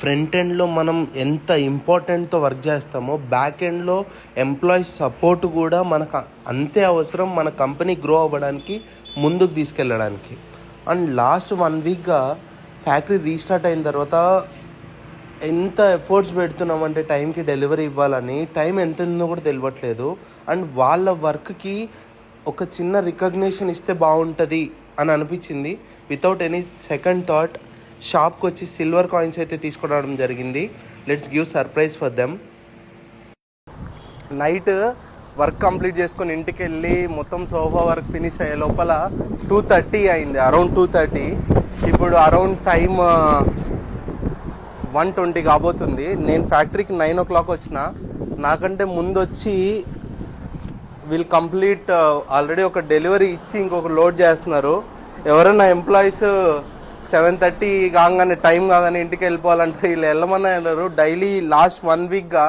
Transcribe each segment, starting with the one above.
Front ఎండ్లో మనం ఎంత ఇంపార్టెంట్తో వర్క్ చేస్తామో బ్యాక్ ఎండ్లో ఎంప్లాయీస్ సపోర్ట్ కూడా మనకు అంతే అవసరం మన కంపెనీ గ్రో అవ్వడానికి, ముందుకు తీసుకెళ్ళడానికి. అండ్ లాస్ట్ 1 వీక్గా ఫ్యాక్టరీ రీస్టార్ట్ అయిన తర్వాత ఎంత ఎఫర్ట్స్ పెడుతున్నామంటే టైంకి డెలివరీ ఇవ్వాలని, టైం ఎంత ఉందో కూడా తెలియట్లేదు. అండ్ వాళ్ళ వర్క్కి ఒక చిన్న రికగ్నిషన్ ఇస్తే బాగుంటుంది అని అనిపించింది. వితౌట్ ఎనీ సెకండ్ థాట్ షాప్కి వచ్చి సిల్వర్ కాయిన్స్ అయితే తీసుకురావడం జరిగింది. Let's give surprise for them. Night work complete చేసుకొని ఇంటికి వెళ్ళి మొత్తం సోఫా వర్క్ ఫినిష్ అయ్యే లోపల 2:30 అయింది, అరౌండ్ 2:30. ఇప్పుడు అరౌండ్ టైమ్ 1:20 కాబోతుంది. నేను ఫ్యాక్టరీకి 9 o'clock వచ్చిన. నాకంటే ముందు వచ్చి వీళ్ళు కంప్లీట్ ఆల్రెడీ ఒక డెలివరీ ఇచ్చి ఇంకొక లోడ్ చేస్తున్నారు. ఎవరైనా ఎంప్లాయీస్ 7:30 కాగానే టైం కాగానే ఇంటికి వెళ్ళిపోవాలంటే వీళ్ళు వెళ్ళమని వెళ్ళరు. డైలీ లాస్ట్ 1 వీక్గా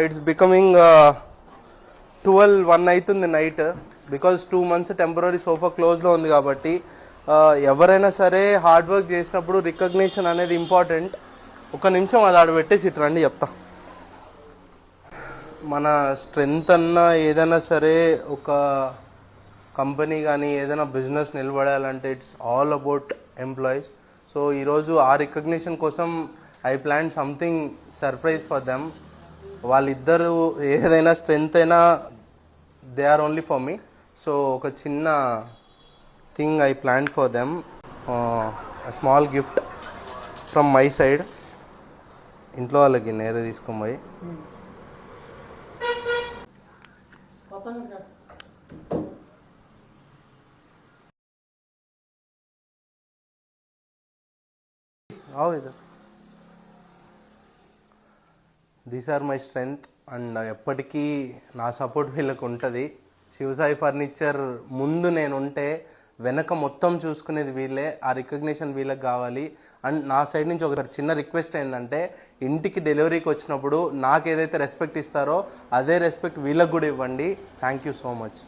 ఇట్స్ బికమింగ్ 12-1 అవుతుంది night. Because 2 months temporary sofa క్లోజ్లో ఉంది కాబట్టి. ఎవరైనా సరే హార్డ్ వర్క్ చేసినప్పుడు రికగ్నిషన్ అనేది ఇంపార్టెంట్. ఒక నిమిషం అది ఆడ పెట్టేసి ఇటు రండి చెప్తా. మన స్ట్రెంగ్త్ అన్నా ఏదైనా సరే ఒక కంపెనీ కానీ ఏదైనా బిజినెస్ నిలబడాలంటే it's all about employees. So ఈరోజు ఆ రికగ్నిషన్ కోసం I plan something surprise for them. వాళ్ళిద్దరూ ఏదైనా స్ట్రెంగ్త్ అయినా they are only for me. So ఒక చిన్న thing I plan for them, small gift from my side. ఇంట్లో వాళ్ళకి నేరే తీసుకొని పోయి these are my strength. And ఎప్పటికీ నా సపోర్ట్ వీళ్ళకి ఉంటుంది. శివసాయి ఫర్నిచర్ ముందు నేను ఉంటే వెనక మొత్తం చూసుకునేది వీళ్ళే. ఆ రికగ్నిషన్ వీళ్ళకి కావాలి. అండ్ నా సైడ్ నుంచి ఒక చిన్న రిక్వెస్ట్ ఏంటంటే, ఇంటికి డెలివరీకి వచ్చినప్పుడు నాకు ఏదైతే రెస్పెక్ట్ ఇస్తారో అదే రెస్పెక్ట్ వీళ్ళకి కూడా ఇవ్వండి. Thank you so much.